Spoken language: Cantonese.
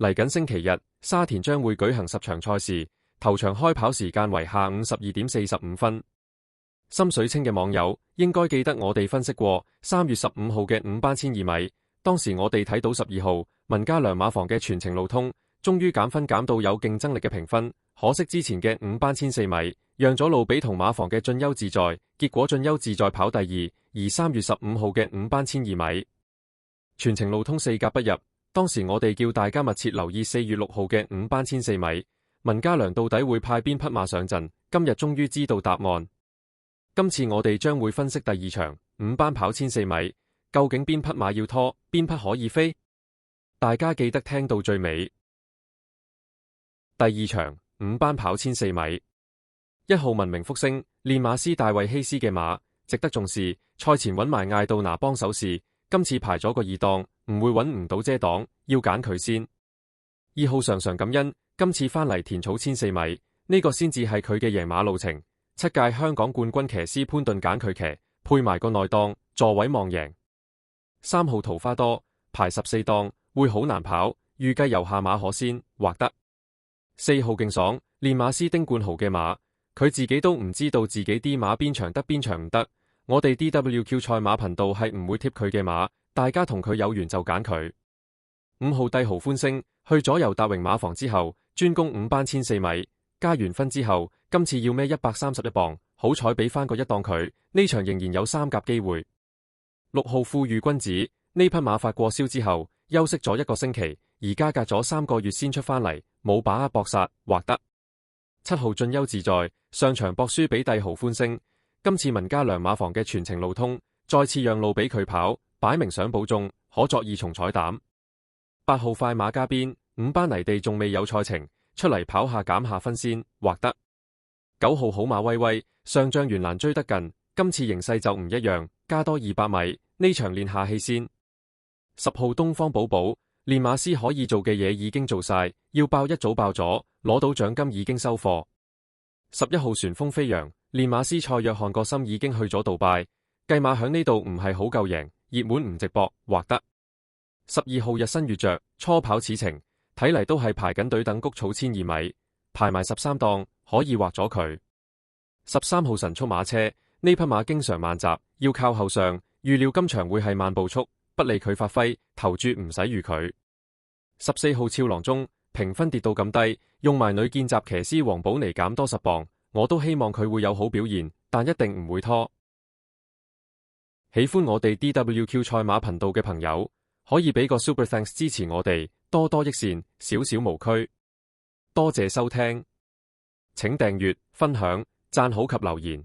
嚟緊星期日，沙田將會舉行10場賽事，頭場開跑時間為下午12點45分。深水清嘅網友應該記得我哋分析過3月15號嘅5班1000米，當時我哋睇到12號文家良馬房嘅全程路通，終於減分減到有競爭力嘅評分，可惜之前嘅5班1004米讓咗路比同馬房嘅進優自在，結果進優自在跑第二，而3月15號嘅5班1002米全程路通4甲不入。當時我哋叫大家密切留意4月6號嘅5班1004米，文家良到底會派邊匹馬上陣？今日終於知道答案。今次我哋將會分析第2場5班跑1004米，究竟邊匹馬要拖，邊匹可以飛？大家記得聽到最尾。第2場5班跑1004米，1號文明福星練馬師大衛希斯嘅馬，值得重視。賽前揾埋艾道拿幫手試，今次排咗個2檔，唔會揾唔到遮擋，要揀佢先。2號常常感恩，今次翻嚟填草1004米，呢個先至係佢嘅贏馬路程。7屆香港冠軍騎師潘頓揀佢騎，配埋個內檔，座位望贏。3號桃花多排14檔，會好難跑，預計由下馬可先或得。4號勁爽練馬師丁冠豪嘅馬，佢自己都唔知道自己啲馬邊場得邊場唔得。我哋 DWQ 賽馬頻道係唔會貼佢嘅馬，大家同佢有緣就揀佢。5號帝豪歡星去咗由達榮馬房之後，專攻5班1004米，加完分之後，今次要孭131磅，好彩俾翻個1檔佢，呢場仍然有3甲機會。6號富裕君子呢匹馬發過燒之後，休息咗1個星期，而家隔咗3個月先出翻嚟，冇把握搏殺或得。7號進優自在上場搏輸俾帝豪歡星，今次文家良馬房嘅全程路通，再次讓路俾佢跑，擺明想保中，可作2重彩膽。8號快馬加鞭5班泥地仲未有賽程，出嚟跑下減下分先或得。9號好馬威威上仗原欄追得近，今次形勢就唔一樣，加多200米，呢場練下氣先。10號東方寶寶練馬師可以做嘅嘢已經做晒，要爆一早爆咗，攞到獎金已經收貨。11號旋風飛揚練馬師蔡約翰個心已經去咗杜拜，計馬響呢度唔係好夠贏，熱門唔直博或得。12號日新月着初跑此程，睇嚟都係排緊隊等谷草1002米，排埋13檔可以劃咗佢。13號神速馬車呢匹馬經常慢閘，要靠後上，預料今場會係慢步速，不利佢發揮，投注唔使預佢。14號俏郎中評分跌到咁低，用埋女見習騎師黃寶妮減多10磅，我都希望佢會有好表現，但一定唔會拖。喜歡我哋 DWQ 賽馬頻道嘅朋友，可以俾個 Super Thanks 支持我哋，多多益善，少少無拘。多謝收聽，請訂閱、分享、讚好及留言。